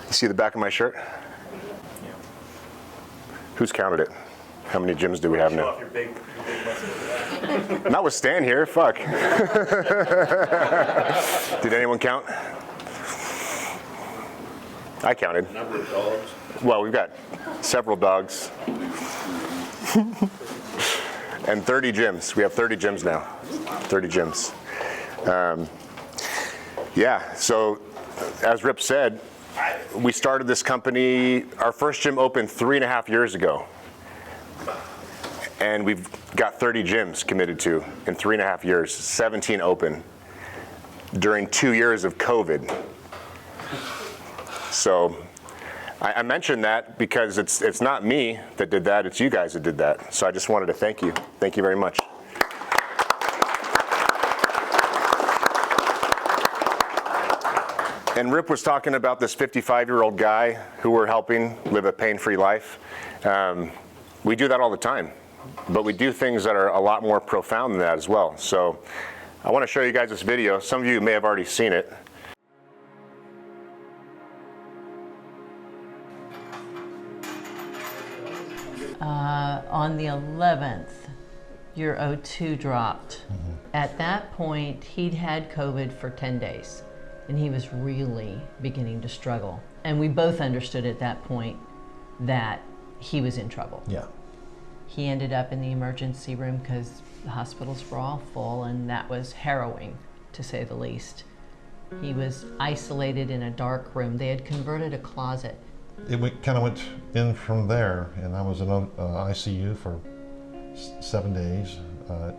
You see the back of my shirt? Who's counted it? How many gyms do we have now? Not with Stan here, fuck. Did anyone count? I counted. Number of dogs. Well, we've got several dogs. And 30 gyms. We have 30 gyms now. 30 gyms. Yeah, so as Rip said, we started this company, our first gym opened 3.5 years ago. And we've got 30 gyms committed to in 3.5 years, 17 open during 2 years of COVID. So I mentioned that because it's not me that did that, it's you guys that did that. So I just wanted to thank you. Thank you very much. And Rip was talking about this 55-year-old guy who we're helping live a pain-free life. We do that all the time, but we do things that are a lot more profound than that as well. So I want to show you guys this video. Some of you may have already seen it. On the 11th, your O2 dropped. Mm-hmm. At that point, he'd had COVID for 10 days, and he was really beginning to struggle. And we both understood at that point that he was in trouble. Yeah. He ended up in the emergency room because the hospitals were all full, and that was harrowing, to say the least. He was isolated in a dark room. They had converted a closet. It kind of went in from there, and I was in ICU for 7 days,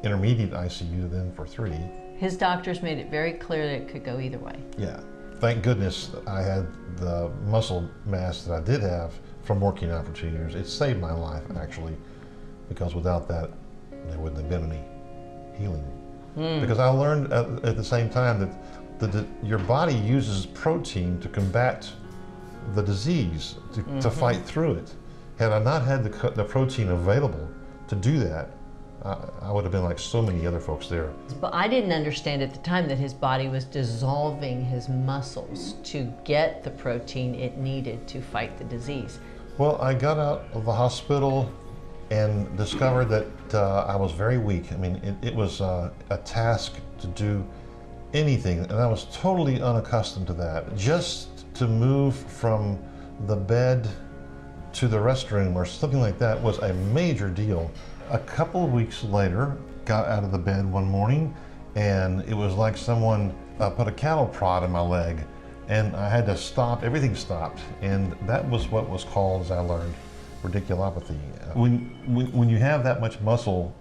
intermediate ICU then for 3. His doctors made it very clear that it could go either way. Yeah. Thank goodness I had the muscle mass that I did have from working out for 2 years. It saved my life, actually, because without that, there wouldn't have been any healing. Because I learned at the same time that your body uses protein to combat the disease, to fight through it. Had I not had the protein available to do that, I would have been like so many other folks there. But I didn't understand at the time that his body was dissolving his muscles to get the protein it needed to fight the disease. Well, I got out of the hospital and discovered that I was very weak. I mean, it was a task to do anything, and I was totally unaccustomed to that. Just to move from the bed to the restroom or something like that was a major deal. A couple of weeks later, got out of the bed one morning, and it was like someone put a cattle prod in my leg, and I had to stop. Everything stopped, and that was what was called, as I learned, radiculopathy. When you have that much muscle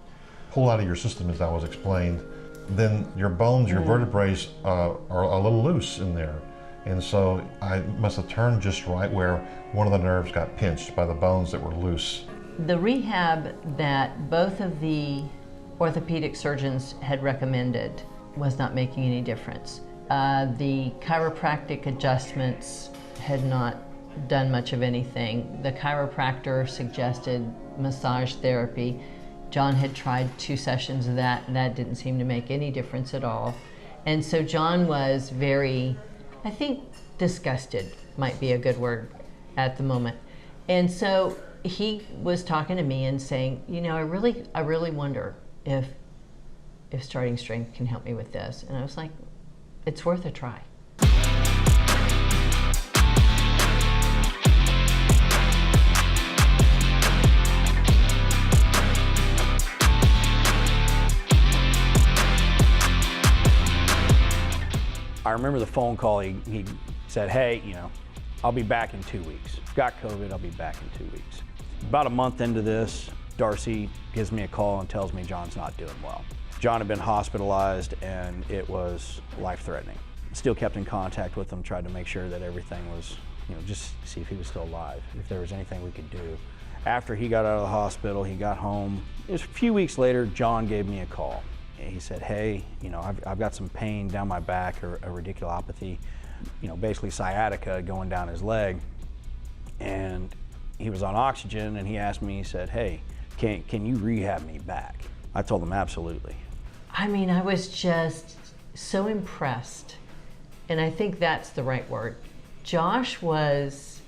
pulled out of your system, as I was explained, then your bones, your vertebrae are a little loose in there. And so I must have turned just right where one of the nerves got pinched by the bones that were loose. The rehab that both of the orthopedic surgeons had recommended was not making any difference. The chiropractic adjustments had not done much of anything. The chiropractor suggested massage therapy. John had tried 2 sessions of that, and that didn't seem to make any difference at all. And so John was very, I think, disgusted might be a good word at the moment. And so he was talking to me and saying, you know, I really wonder if Starting Strength can help me with this. And I was like, it's worth a try. I remember the phone call, he said, hey, you know, I'll be back in 2 weeks. Got COVID, I'll be back in 2 weeks. About a month into this, Darcy gives me a call and tells me John's not doing well. John had been hospitalized and it was life-threatening. Still kept in contact with him, tried to make sure that everything was, you know, just see if he was still alive, if there was anything we could do. After he got out of the hospital, he got home. It was a few weeks later, John gave me a call. He said, hey, you know, I've got some pain down my back, or a radiculopathy, you know, basically sciatica going down his leg. And he was on oxygen, and he asked me, he said, hey, can you rehab me back? I told him absolutely. I mean, I was just so impressed, and I think that's the right word. Josh was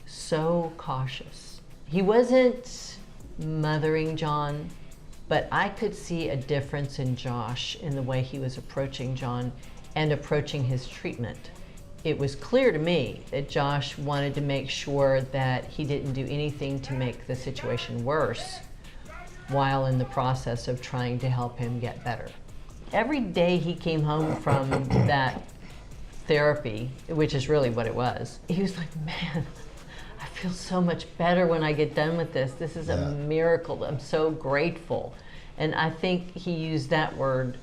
so cautious. He wasn't mothering John, but I could see a difference in Josh in the way he was approaching John and approaching his treatment. It was clear to me that Josh wanted to make sure that he didn't do anything to make the situation worse while in the process of trying to help him get better. Every day he came home from that therapy, which is really what it was, he was like, man, I feel so much better when I get done with this. This is a miracle. I'm so grateful. And I think he used that word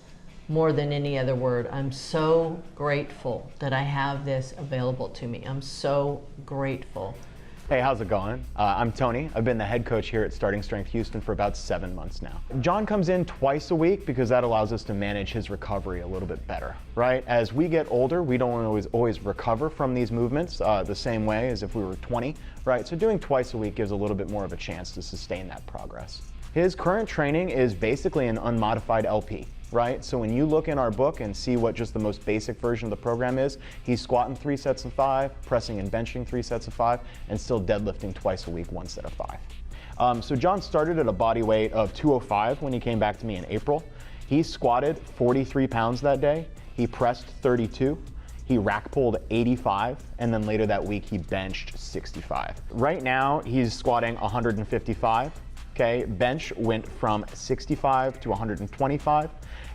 more than any other word. I'm so grateful that I have this available to me. I'm so grateful. Hey, how's it going? I'm Tony. I've been the head coach here at Starting Strength Houston for about 7 months now. John comes in twice a week because that allows us to manage his recovery a little bit better, right? As we get older, we don't always recover from these movements the same way as if we were 20, right? So doing twice a week gives a little bit more of a chance to sustain that progress. His current training is basically an unmodified LP. Right? So when you look in our book and see what just the most basic version of the program is, he's squatting 3 sets of 5, pressing and benching 3 sets of 5, and still deadlifting twice a week, 1 set of 5. So John started at a body weight of 205 when he came back to me in April. He squatted 43 pounds that day. He pressed 32. He rack pulled 85, and then later that week he benched 65. Right now he's squatting 155. Okay, bench went from 65 to 125.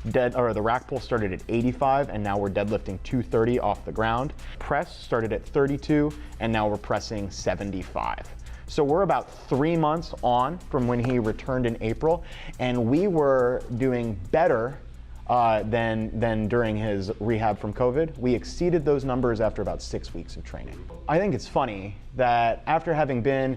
The rack pull started at 85, and now we're deadlifting 230 off the ground. Press started at 32, and now we're pressing 75. So we're about 3 months on from when he returned in April, and we were doing better than during his rehab from COVID. We exceeded those numbers after about 6 weeks of training. I think it's funny that after having been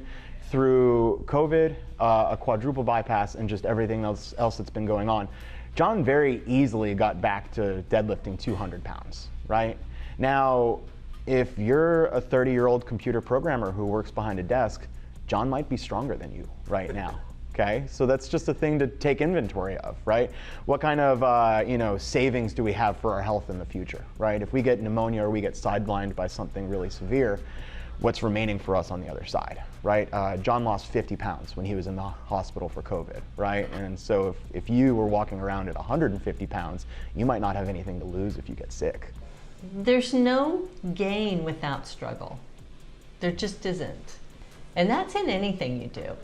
through COVID, a quadruple bypass, and just everything else that's been going on, John very easily got back to deadlifting 200 pounds, right? Now, if you're a 30-year-old computer programmer who works behind a desk, John might be stronger than you right now, okay? So that's just a thing to take inventory of, right? What kind of savings do we have for our health in the future, right? If we get pneumonia or we get sidelined by something really severe, what's remaining for us on the other side, right? John lost 50 pounds when he was in the hospital for COVID, right? And so if you were walking around at 150 pounds, you might not have anything to lose if you get sick. There's no gain without struggle. There just isn't. And that's in anything you do.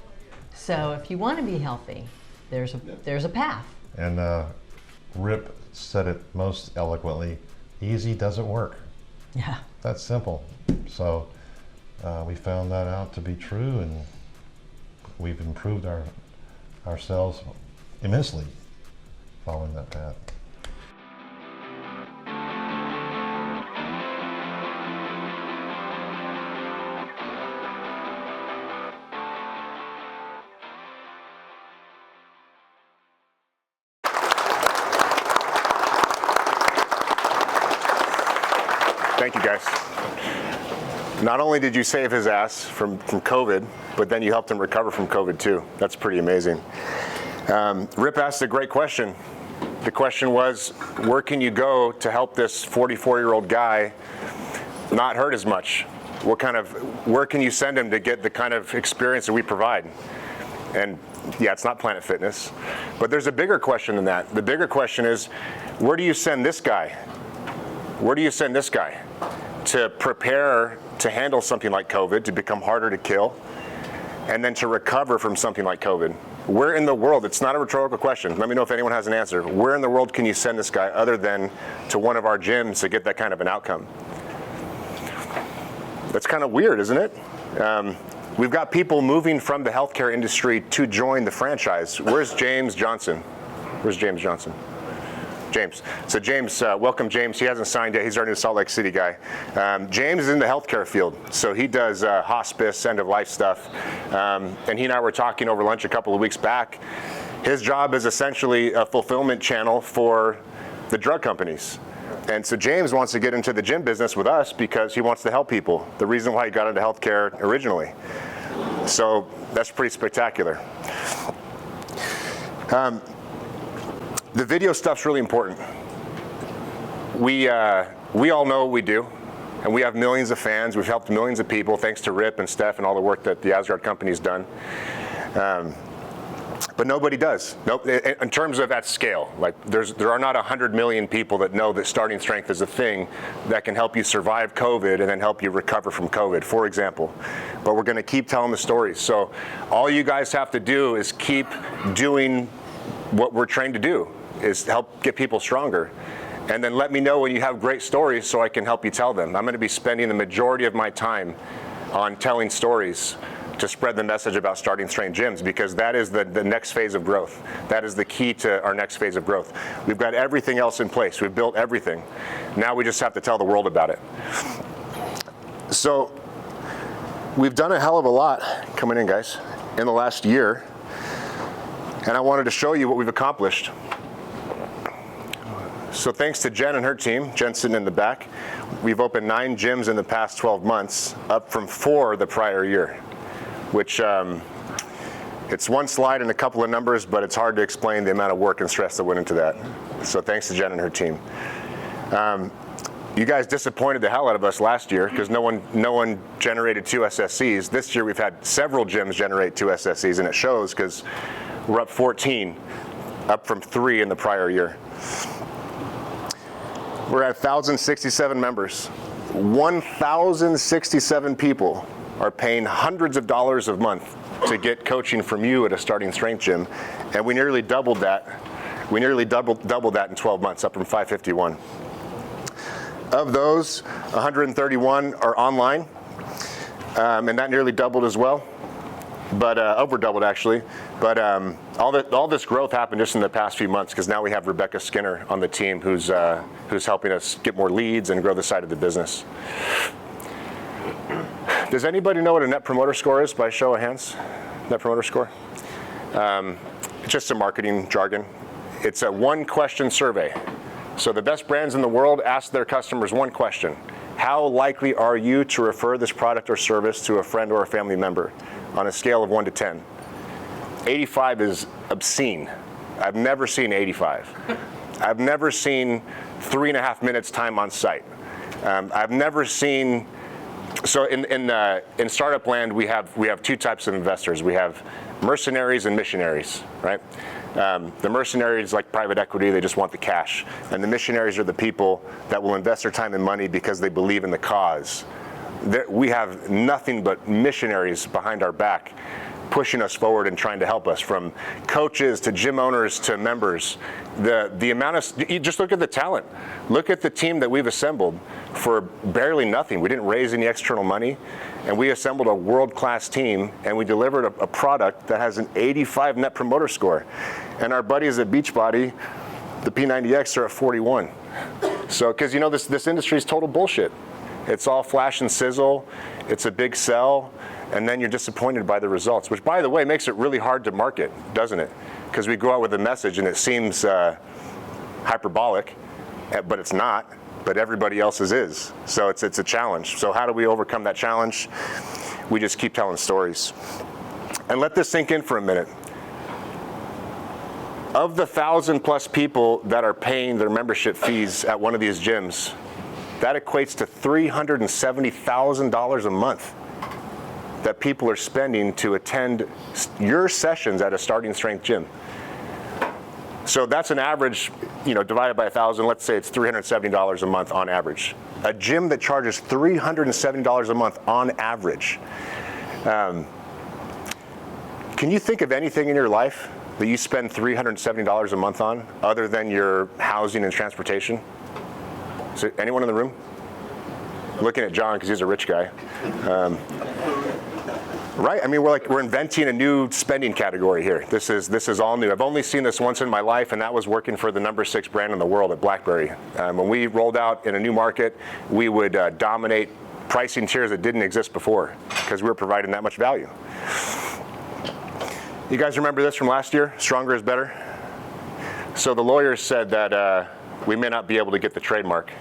So if you want to be healthy, there's a path. And Rip said it most eloquently, easy doesn't work. Yeah. That's simple. So we found that out to be true, and we've improved ourselves immensely following that path. Thank you, guys. Not only did you save his ass from COVID, but then you helped him recover from COVID too. That's pretty amazing. Rip asked a great question. The question was, where can you go to help this 44-year-old guy not hurt as much? Where can you send him to get the kind of experience that we provide? And yeah, it's not Planet Fitness, but there's a bigger question than that. The bigger question is, where do you send this guy? Where do you send this guy to prepare to handle something like COVID, to become harder to kill, and then to recover from something like COVID? Where in the world, it's not a rhetorical question, let me know if anyone has an answer, where in the world can you send this guy other than to one of our gyms to get that kind of an outcome? That's kind of weird, isn't it? We've got people moving from the healthcare industry to join the franchise. Where's James Johnson? Where's James Johnson? James. So James, welcome James. He hasn't signed yet. He's already a Salt Lake City guy. James is in the healthcare field. So he does hospice, end of life stuff. And he and I were talking over lunch a couple of weeks back. His job is essentially a fulfillment channel for the drug companies. And so James wants to get into the gym business with us because he wants to help people. The reason why he got into healthcare originally. So that's pretty spectacular. The video stuff's really important. We all know what we do. And we have millions of fans. We've helped millions of people thanks to Rip and Steph and all the work that the Asgard company's done. But nobody does. Nope. In terms of at scale, like there are not 100 million people that know that starting strength is a thing that can help you survive COVID and then help you recover from COVID, for example. But we're going to keep telling the stories. So all you guys have to do is keep doing what we're trained to do, is help get people stronger. And then let me know when you have great stories so I can help you tell them. I'm going to be spending the majority of my time on telling stories to spread the message about starting strength gyms, because that is the next phase of growth. That is the key to our next phase of growth. We've got everything else in place. We've built everything. Now we just have to tell the world about it. So we've done a hell of a lot coming in, guys, in the last year. And I wanted to show you what we've accomplished. So thanks to Jen and her team, Jen's sitting in the back, we've opened 9 gyms in the past 12 months, up from 4 the prior year, which it's one slide and a couple of numbers, but it's hard to explain the amount of work and stress that went into that. So thanks to Jen and her team. You guys disappointed the hell out of us last year because no one generated 2 SSCs. This year we've had several gyms generate 2 SSCs, and it shows because we're up 14, up from 3 in the prior year. We're at 1,067 members. 1,067 people are paying hundreds of dollars a month to get coaching from you at a starting strength gym, and we nearly doubled that. We nearly doubled that in 12 months, up from 551. Of those, 131 are online, and that nearly doubled as well, but over doubled actually. But all this growth happened just in the past few months because now we have Rebecca Skinner on the team who's helping us get more leads and grow the side of the business. Does anybody know what a Net Promoter Score is by show of hands? Net Promoter Score? It's just some marketing jargon. It's a 1-question survey. So the best brands in the world ask their customers one question: how likely are you to refer this product or service to a friend or a family member on a scale of 1 to 10? 85 is obscene. I've never seen 85. I've never seen 3.5 minutes time on site. I've never seen. So in startup land, we have 2 types of investors. We have mercenaries and missionaries, right? The mercenaries, like private equity, they just want the cash. And the missionaries are the people that will invest their time and money because they believe in the cause. We have nothing but missionaries behind our back pushing us forward and trying to help us, from coaches to gym owners to members. The amount of, you just look at the talent. Look at the team that we've assembled for barely nothing. We didn't raise any external money, and we assembled a world-class team, and we delivered a product that has an 85 Net Promoter Score. And our buddies at Beachbody, the P90X, are at 41. So, because this industry is total bullshit. It's all flash and sizzle. It's a big sell. And then you're disappointed by the results, which, by the way, makes it really hard to market, doesn't it? Because we go out with a message and it seems hyperbolic, but it's not, but everybody else's is. So it's a challenge. So how do we overcome that challenge? We just keep telling stories. And let this sink in for a minute. Of the 1,000+ people that are paying their membership fees at one of these gyms, that equates to $370,000 a month that people are spending to attend your sessions at a starting strength gym. So that's an average, divided by 1,000, let's say it's $370 a month on average. A gym that charges $370 a month on average. Can you think of anything in your life that you spend $370 a month on other than your housing and transportation? Is there anyone in the room? I'm looking at John because he's a rich guy. Right? I mean, we're inventing a new spending category here. This is all new. I've only seen this once in my life, and that was working for the number 6 brand in the world at BlackBerry. When we rolled out in a new market, we would dominate pricing tiers that didn't exist before because we were providing that much value. You guys remember this from last year? Stronger is better. So the lawyers said that we may not be able to get the trademark,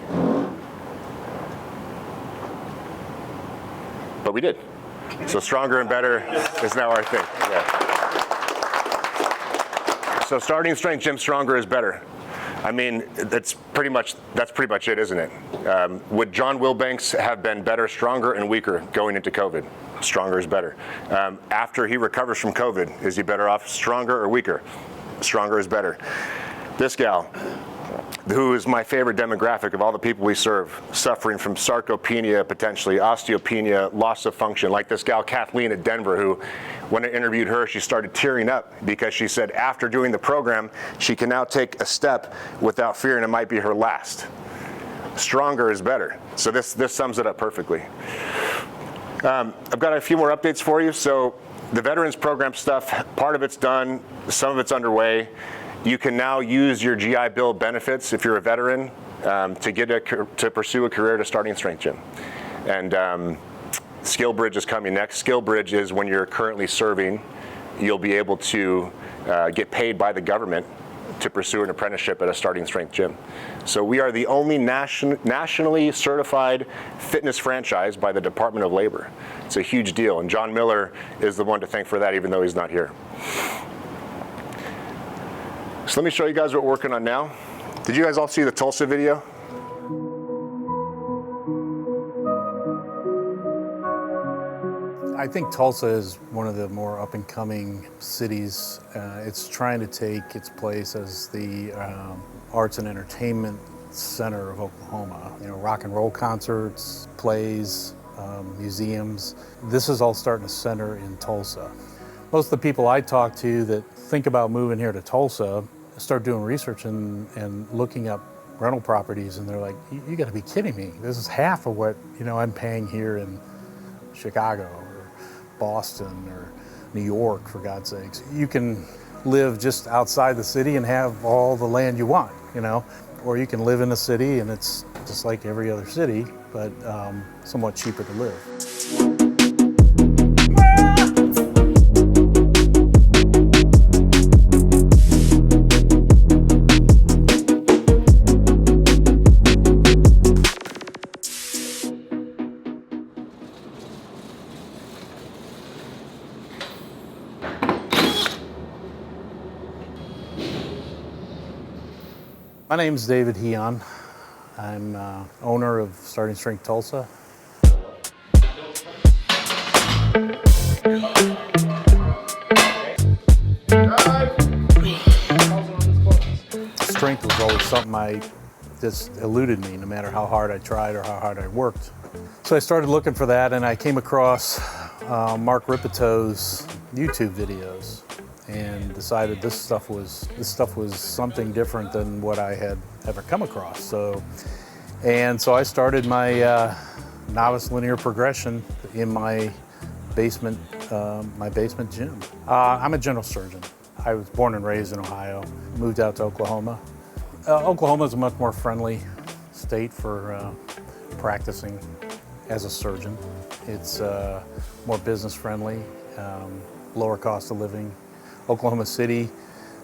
but we did. So stronger and better is now our thing. Yeah. So starting strength gym, stronger is better. I mean, that's pretty much it, isn't it? Would John Wilbanks have been better, stronger, and weaker going into COVID? Stronger is better. After he recovers from COVID, is he better off stronger or weaker? Stronger is better. This gal, who is my favorite demographic of all the people we serve, suffering from sarcopenia, potentially osteopenia, loss of function, like this gal Kathleen at Denver, who, when I interviewed her, she started tearing up because she said after doing the program, she can now take a step without fearing it might be her last. Stronger is better. So this sums it up perfectly. I've got a few more updates for you. So the veterans program stuff, part of it's done, some of it's underway. You can now use your GI Bill benefits if you're a veteran to pursue a career at a starting strength gym. And SkillBridge is coming next. SkillBridge is when you're currently serving, you'll be able to get paid by the government to pursue an apprenticeship at a starting strength gym. So we are the only nationally certified fitness franchise by the Department of Labor. It's a huge deal, and John Miller is the one to thank for that, even though he's not here. So let me show you guys what we're working on now. Did you guys all see the Tulsa video? I think Tulsa is one of the more up-and-coming cities. It's trying to take its place as the arts and entertainment center of Oklahoma. You know, rock and roll concerts, plays, museums. This is all starting to center in Tulsa. Most of the people I talk to that think about moving here to Tulsa start doing research and looking up rental properties, and they're like, you gotta be kidding me. This is half of what I'm paying here in Chicago or Boston or New York, for God's sakes. You can live just outside the city and have all the land you want, or you can live in a city and it's just like every other city, but somewhat cheaper to live. My name's David Heon. I'm owner of Starting Strength Tulsa. Strength was always something I just eluded me, no matter how hard I tried or how hard I worked. So I started looking for that, and I came across Mark Ripetoe's YouTube videos, and decided this stuff was something different than what I had ever come across. So I started my novice linear progression in my basement gym. I'm a general surgeon. I was born and raised in Ohio, moved out to Oklahoma. Oklahoma is a much more friendly state for practicing as a surgeon. It's more business friendly, lower cost of living. Oklahoma City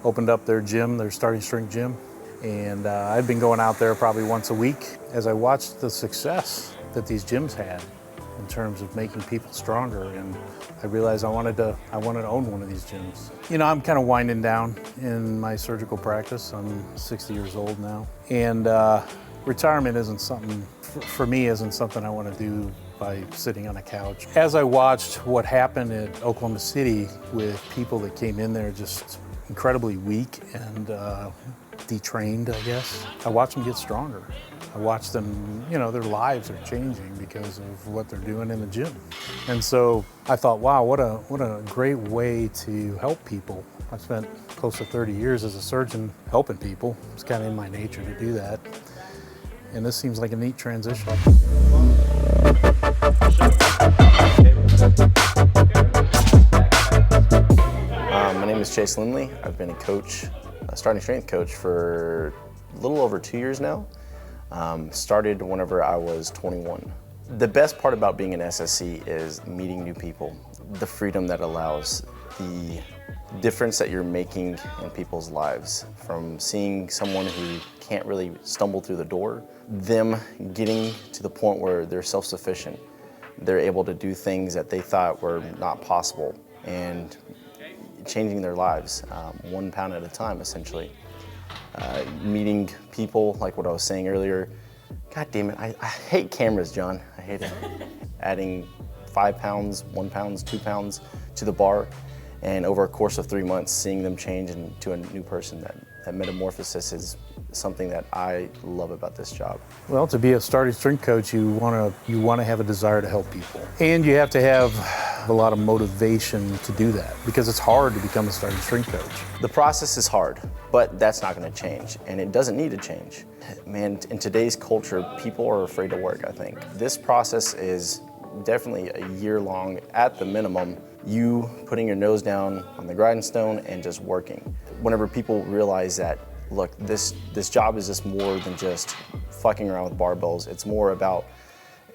opened up their gym, their Starting Strength gym, and I'd been going out there probably once a week. As I watched the success that these gyms had in terms of making people stronger, and I realized I wanted to own one of these gyms. I'm kind of winding down in my surgical practice. I'm 60 years old now, and retirement isn't something, for me, isn't something I want to do by sitting on a couch. As I watched what happened at Oklahoma City with people that came in there just incredibly weak and detrained, I guess, I watched them get stronger. I watched them, their lives are changing because of what they're doing in the gym. And so I thought, wow, what a great way to help people. I've spent close to 30 years as a surgeon helping people. It's kind of in my nature to do that. And this seems like a neat transition. My name is Chase Lindley. I've been a starting strength coach for a little over 2 years now. Started whenever I was 21. The best part about being an SSC is meeting new people, the freedom that allows, the difference that you're making in people's lives, from seeing someone who can't really stumble through the door, them getting to the point where they're self-sufficient. They're able to do things that they thought were not possible, and changing their lives 1 pound at a time, essentially. meeting people, like what I was saying earlier. God damn it, I hate cameras, John. I hate it. Adding 5 pounds, 1 pound, 2 pounds to the bar, and over a course of 3 months, seeing them change into a new person. That metamorphosis is something that I love about this job. Well, to be a starting strength coach, you want to have a desire to help people, and you have to have a lot of motivation to do that, because it's hard to become a starting strength coach. The process is hard, but that's not going to change, and it doesn't need to change. Man, in today's culture, people are afraid to work, I think. This process is definitely a year long at the minimum. You putting your nose down on the grindstone and just working. Whenever people realize that, look, this job is just more than just fucking around with barbells. It's more about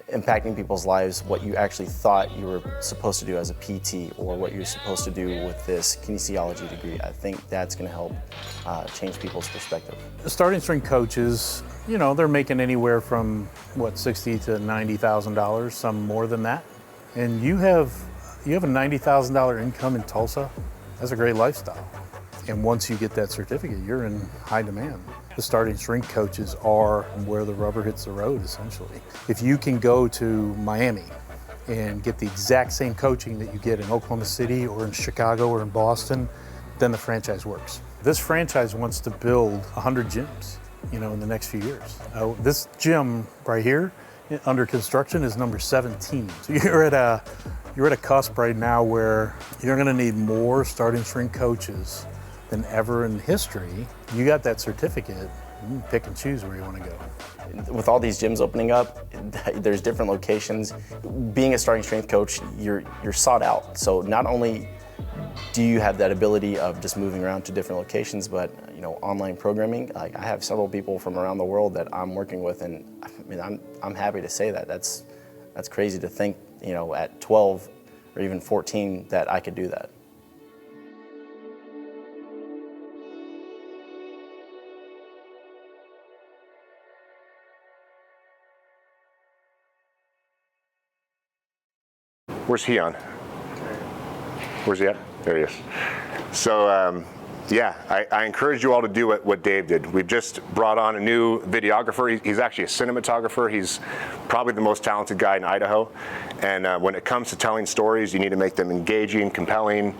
impacting people's lives, what you actually thought you were supposed to do as a PT, or what you're supposed to do with this kinesiology degree. I think that's going to help change people's perspective. Starting strength coaches, they're making anywhere from $60,000 to $90,000, some more than that. And you have a $90,000 income in Tulsa. That's a great lifestyle. And once you get that certificate, you're in high demand. The starting strength coaches are where the rubber hits the road, essentially. If you can go to Miami and get the exact same coaching that you get in Oklahoma City or in Chicago or in Boston, then the franchise works. This franchise wants to build 100 gyms, in the next few years. This gym right here, under construction, is number 17. So you're at a cusp right now where you're going to need more starting strength coaches than ever in history. You got that certificate, you can pick and choose where you want to go. With all these gyms opening up, there's different locations. Being a starting strength coach, you're sought out. So not only do you have that ability of just moving around to different locations, but online programming. Like, I have several people from around the world that I'm working with, and I'm happy to say that. That's crazy to think, at 12 or even 14 that I could do that. Where's he on? Where's he at? There he is. So, I encourage you all to do what Dave did. We've just brought on a new videographer. He's actually a cinematographer. He's probably the most talented guy in Idaho. And when it comes to telling stories, you need to make them engaging, compelling,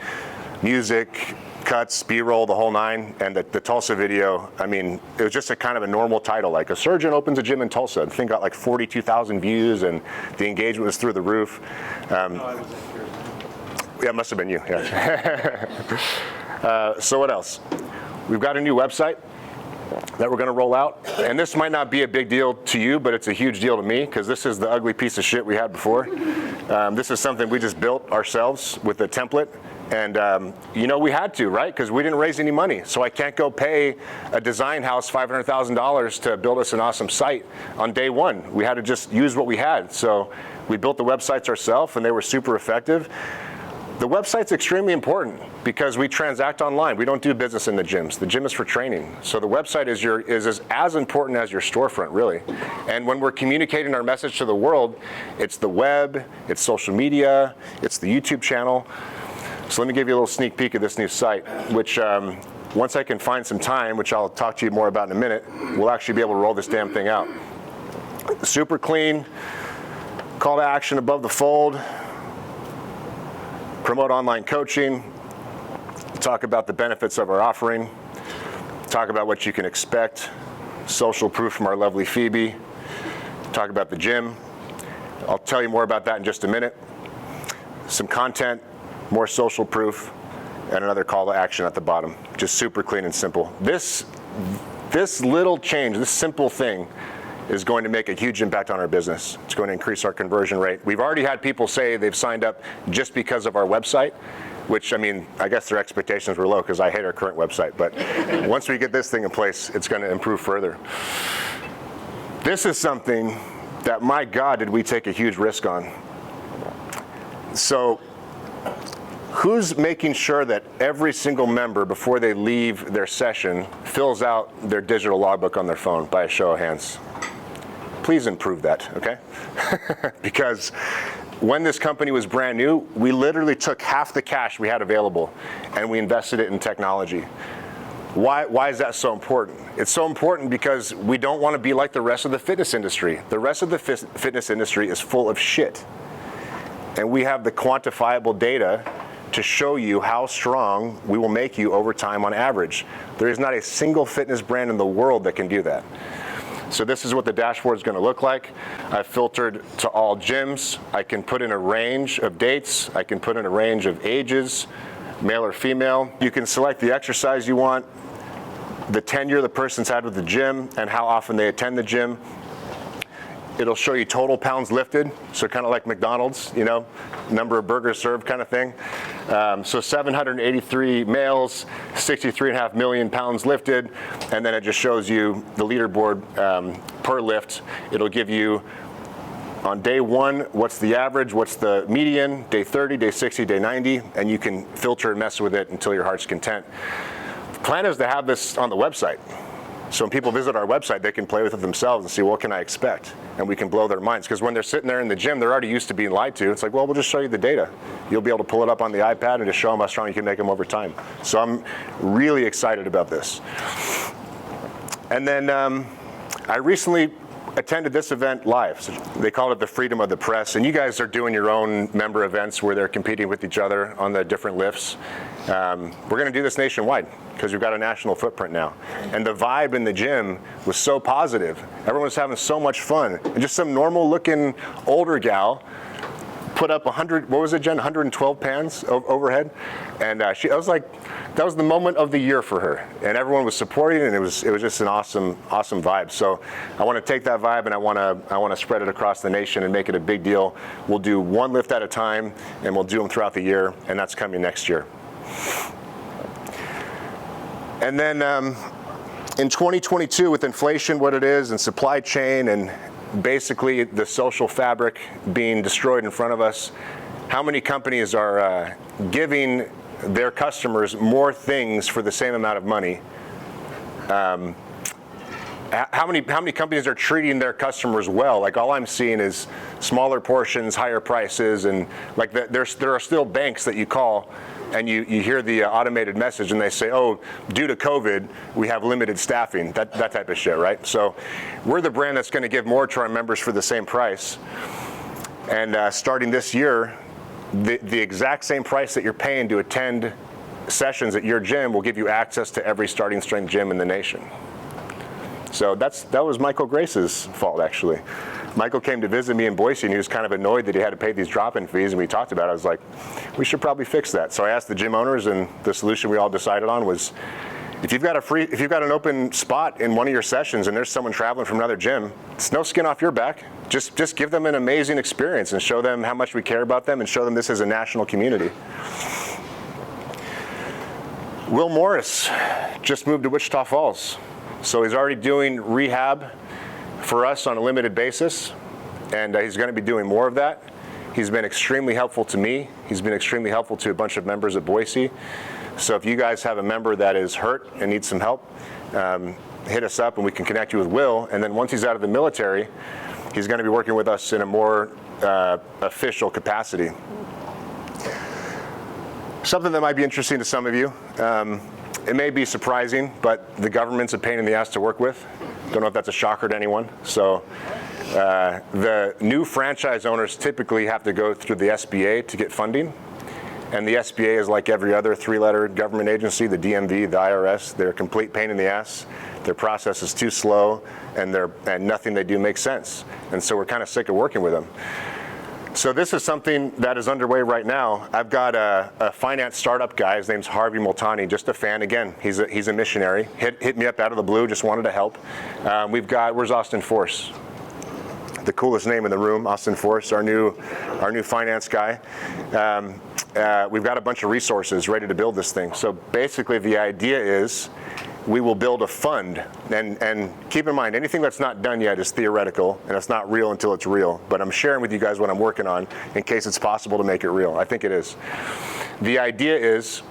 music, cuts, B-roll, the whole nine. And the Tulsa video, it was just a kind of a normal title, like a surgeon opens a gym in Tulsa. The thing got like 42,000 views, and the engagement was through the roof. Yeah, it must have been you. Yeah. So what else? We've got a new website that we're going to roll out, and this might not be a big deal to you, but it's a huge deal to me, because this is the ugly piece of shit we had before. This is something we just built ourselves with a template, and we had to, right? Because we didn't raise any money, so I can't go pay a design house $500,000 to build us an awesome site on day one. We had to just use what we had. So we built the websites ourselves, and they were super effective. The website's extremely important because we transact online. We don't do business in the gyms. The gym is for training. So the website is as important as your storefront, really. And when we're communicating our message to the world, it's the web, it's social media, it's the YouTube channel. So let me give you a little sneak peek of this new site, which once I can find some time, which I'll talk to you more about in a minute, we'll actually be able to roll this damn thing out. Super clean, call to action above the fold. Promote online coaching, talk about the benefits of our offering, talk about what you can expect, social proof from our lovely Phoebe, talk about the gym. I'll tell you more about that in just a minute. Some content, more social proof, and another call to action at the bottom. Just super clean and simple. This little change, this simple thing, is going to make a huge impact on our business. It's going to increase our conversion rate. We've already had people say they've signed up just because of our website, which, I guess their expectations were low because I hate our current website. But once we get this thing in place, it's going to improve further. This is something that, my God, did we take a huge risk on. So who's making sure that every single member, before they leave their session, fills out their digital logbook on their phone by a show of hands? Please improve that, okay? Because when this company was brand new, we literally took half the cash we had available and we invested it in technology. Why is that so important? It's so important because we don't want to be like the rest of the fitness industry. The rest of the fitness industry is full of shit. And we have the quantifiable data to show you how strong we will make you over time on average. There is not a single fitness brand in the world that can do that. So this is what the dashboard is going to look like. I've filtered to all gyms. I can put in a range of dates. I can put in a range of ages, male or female. You can select the exercise you want, the tenure the person's had with the gym, and how often they attend the gym. It'll show you total pounds lifted, so kind of like McDonald's, you know, number of burgers served kind of thing. So 783 males, 63.5 million pounds lifted, and then it just shows you the leaderboard per lift. It'll give you on day 1, what's the average, what's the median, day 30, day 60, day 90, and you can filter and mess with it until your heart's content. The plan is to have this on the website. So when people visit our website, they can play with it themselves and see, what can I expect? And we can blow their minds. Because when they're sitting there in the gym, they're already used to being lied to. It's like, well, we'll just show you the data. You'll be able to pull it up on the iPad and just show them how strong you can make them over time. So I'm really excited about this. And then I recently attended this event live. So they called it the Freedom of the Press. And you guys are doing your own member events where they're competing with each other on the different lifts. We're going to do this nationwide because we've got a national footprint now. And the vibe in the gym was so positive. Everyone was having so much fun. And just some normal looking older gal put up 100, what was it, Jen? 112 pounds overhead. And I was like, that was the moment of the year for her. And everyone was supporting, and it was just an awesome vibe. So I want to take that vibe and I want to spread it across the nation and make it a big deal. We'll do one lift at a time, and we'll do them throughout the year, and that's coming next year. And then in 2022, with inflation, what it is, and supply chain, and basically the social fabric being destroyed in front of us, how many companies are giving their customers more things for the same amount of money? How many companies are treating their customers well? Like, all I'm seeing is smaller portions, higher prices, and like there are still banks that you call and you hear the automated message and they say, oh, due to COVID, we have limited staffing, that type of shit, right? So we're the brand that's going to give more to our members for the same price. And starting this year, the exact same price that you're paying to attend sessions at your gym will give you access to every Starting Strength gym in the nation. So that was Michael Grace's fault, actually. Michael came to visit me in Boise, and he was kind of annoyed that he had to pay these drop-in fees, and we talked about it. I was like, we should probably fix that. So I asked the gym owners, and the solution we all decided on was, if you've got an open spot in one of your sessions and there's someone traveling from another gym, it's no skin off your back. Just give them an amazing experience and show them how much we care about them and show them this is a national community. Will Morris just moved to Wichita Falls. So he's already doing rehab for us on a limited basis, and he's going to be doing more of that. He's been extremely helpful to me. He's been extremely helpful to a bunch of members at Boise. So if you guys have a member that is hurt and needs some help, hit us up and we can connect you with Will. And then once he's out of the military, he's going to be working with us in a more official capacity. Something that might be interesting to some of you. It may be surprising, but the government's a pain in the ass to work with. Don't know if that's a shocker to anyone. So the new franchise owners typically have to go through the SBA to get funding. And the SBA is like every other three-letter government agency, the DMV, the IRS. They're a complete pain in the ass. Their process is too slow, and nothing they do makes sense. And so we're kind of sick of working with them. So this is something that is underway right now. I've got a finance startup guy. His name's Harvey Multani, just a fan. Again, he's a missionary. Hit me up out of the blue, just wanted to help. Where's Austin Force? The coolest name in the room, Austin Force, our new finance guy. We've got a bunch of resources ready to build this thing. So basically the idea is we will build a fund, and keep in mind, anything that's not done yet is theoretical, and it's not real until it's real. But I'm sharing with you guys what I'm working on in case it's possible to make it real. I think it is. The idea is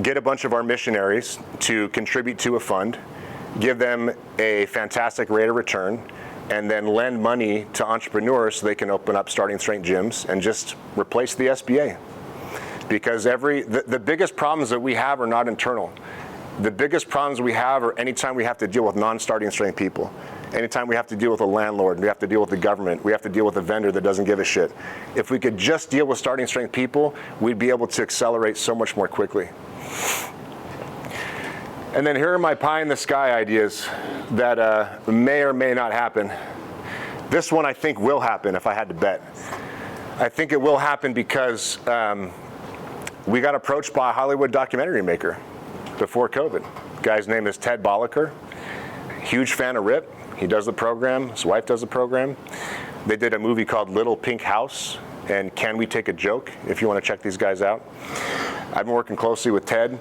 get a bunch of our missionaries to contribute to a fund, give them a fantastic rate of return, and then lend money to entrepreneurs so they can open up Starting Strength gyms and just replace the SBA. Because the biggest problems that we have are not internal. The biggest problems we have are anytime we have to deal with non-starting strength people. Anytime we have to deal with a landlord, we have to deal with the government, we have to deal with a vendor that doesn't give a shit. If we could just deal with starting strength people, we'd be able to accelerate so much more quickly. And then here are my pie in the sky ideas that may or may not happen. This one I think will happen if I had to bet. I think it will happen because we got approached by a Hollywood documentary maker before COVID. The guy's name is Ted Bolliker. Huge fan of Rip. He does the program, his wife does the program. They did a movie called Little Pink House and Can We Take a Joke, if you want to check these guys out. I've been working closely with Ted,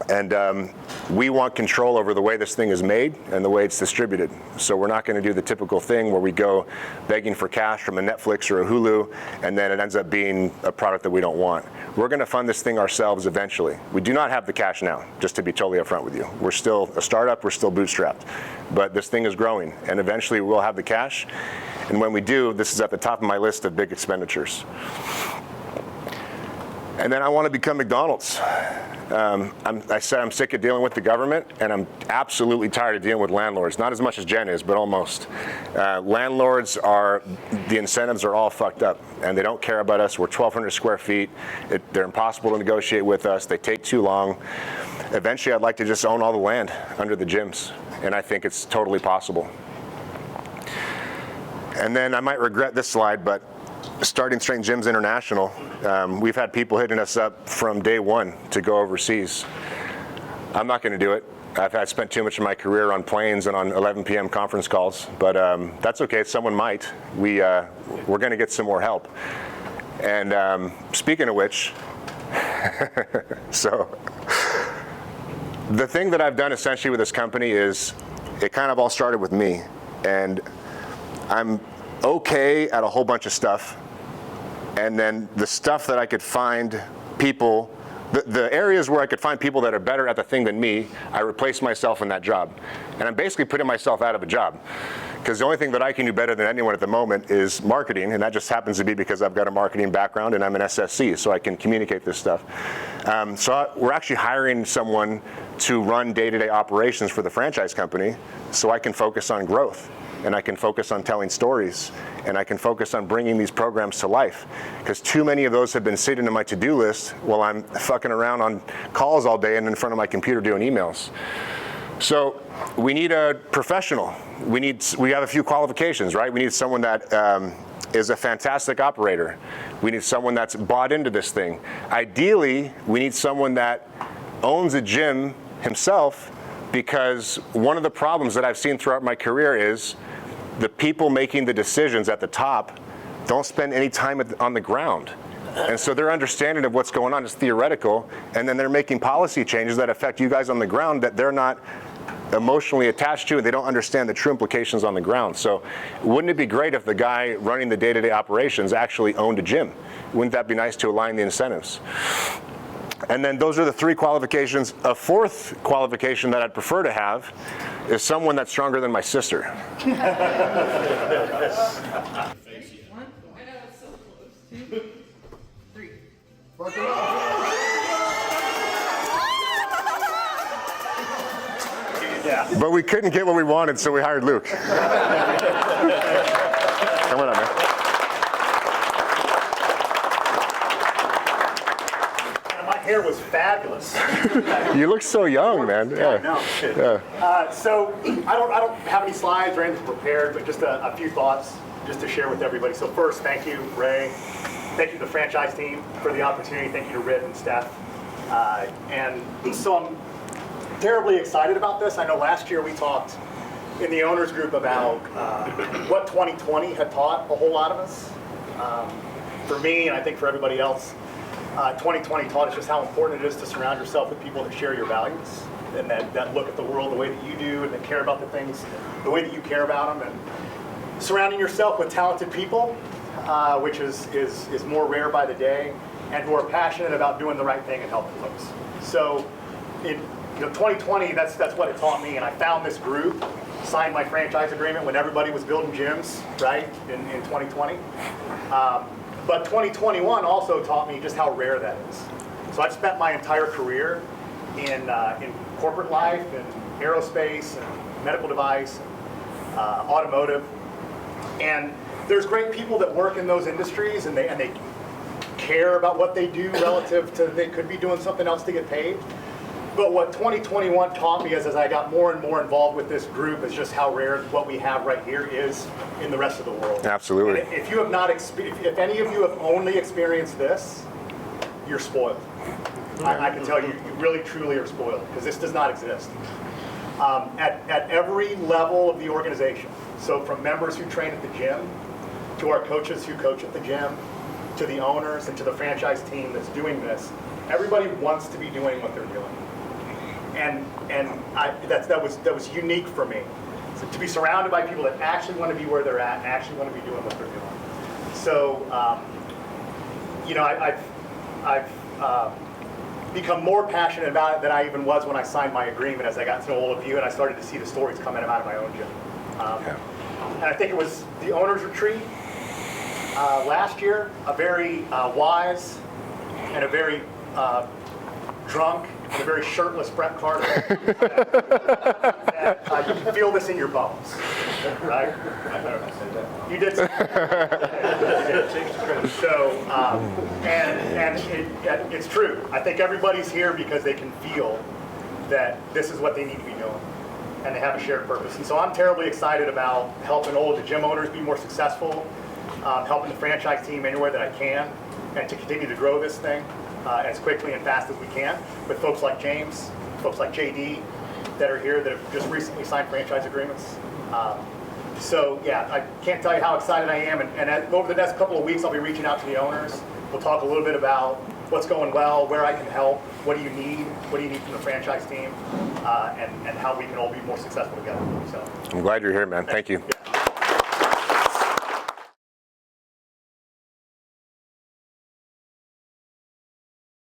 and we want control over the way this thing is made and the way it's distributed. So we're not going to do the typical thing where we go begging for cash from a Netflix or a Hulu, and then it ends up being a product that we don't want. We're going to fund this thing ourselves eventually. We do not have the cash now, just to be totally upfront with you. We're still a startup, we're still bootstrapped. But this thing is growing, and eventually we'll have the cash. And when we do, this is at the top of my list of big expenditures. And then I want to become McDonald's. I said I'm sick of dealing with the government, and I'm absolutely tired of dealing with landlords. Not as much as Jen is, but almost. Landlords the incentives are all fucked up, and they don't care about us. We're 1,200 square feet. They're impossible to negotiate with us. They take too long. Eventually, I'd like to just own all the land under the gyms, and I think it's totally possible. And then I might regret this slide, but Starting Strength Gyms International, we've had people hitting us up from day one to go overseas. I'm not going to do it. I've spent too much of my career on planes and on 11 p.m. conference calls, but that's okay. Someone might. We're going to get some more help. And speaking of which, so the thing that I've done essentially with this company is it kind of all started with me, and I'm okay at a whole bunch of stuff, and then the stuff that I could find people, the areas where I could find people that are better at the thing than me, I replace myself in that job. And I'm basically putting myself out of a job, because the only thing that I can do better than anyone at the moment is marketing, and that just happens to be because I've got a marketing background and I'm an SSC, so I can communicate this stuff. We're actually hiring someone to run day-to-day operations for the franchise company, so I can focus on growth, and I can focus on telling stories, and I can focus on bringing these programs to life. Because too many of those have been sitting on my to-do list while I'm fucking around on calls all day and in front of my computer doing emails. So we need a professional. We have a few qualifications, right? We need someone that is a fantastic operator. We need someone that's bought into this thing. Ideally, we need someone that owns a gym himself, because one of the problems that I've seen throughout my career is the people making the decisions at the top don't spend any time on the ground. And so their understanding of what's going on is theoretical, and then they're making policy changes that affect you guys on the ground that they're not emotionally attached to, and they don't understand the true implications on the ground. So wouldn't it be great if the guy running the day-to-day operations actually owned a gym? Wouldn't that be nice to align the incentives? And then those are the three qualifications. A fourth qualification that I'd prefer to have is someone that's stronger than my sister. But we couldn't get what we wanted, so we hired Luke. Come on, man. Hair was fabulous. You look so young, man. Yeah. No, so I don't have any slides or anything prepared, but just a few thoughts just to share with everybody. So first, thank you, Ray. Thank you to the franchise team for the opportunity. Thank you to Rip and Steph. And so I'm terribly excited about this. I know last year we talked in the owners group about what 2020 had taught a whole lot of us. For me, and I think for everybody else, 2020 taught us just how important it is to surround yourself with people that share your values and that look at the world the way that you do and that care about the things the way that you care about them, and surrounding yourself with talented people, which is more rare by the day, and who are passionate about doing the right thing and helping folks. So in 2020, that's what it taught me, and I found this group, signed my franchise agreement when everybody was building gyms, right, in 2020. But 2021 also taught me just how rare that is. So I've spent my entire career in corporate life, and aerospace, and medical device, and automotive. And there's great people that work in those industries, and they care about what they do relative to they could be doing something else to get paid. But what 2021 taught me is, as I got more and more involved with this group, is just how rare what we have right here is in the rest of the world. Absolutely. And if you have not, if any of you have only experienced this, you're spoiled. I can tell you, you really truly are spoiled, because this does not exist. At every level of the organization, so from members who train at the gym, to our coaches who coach at the gym, to the owners, and to the franchise team that's doing this, everybody wants to be doing what they're doing. And that was unique for me, so to be surrounded by people that actually want to be where they're at and actually want to be doing what they're doing. So, I've become more passionate about it than I even was when I signed my agreement, as I got to know all of you and I started to see the stories coming out of my own gym. And I think it was the owners retreat last year, a very wise and a very drunk and a very shirtless Brett Carter. You can feel this in your bones, right? You did. So, and it's true. I think everybody's here because they can feel that this is what they need to be doing, and they have a shared purpose. And so I'm terribly excited about helping all of the gym owners be more successful, helping the franchise team anywhere that I can, and to continue to grow this thing as quickly and fast as we can, with folks like James, folks like JD that are here that have just recently signed franchise agreements. So yeah, I can't tell you how excited I am, and over the next couple of weeks I'll be reaching out to the owners. We'll talk a little bit about what's going well, where I can help, what do you need from the franchise team, and how we can all be more successful together. So I'm glad you're here, man. Thank you. Yeah.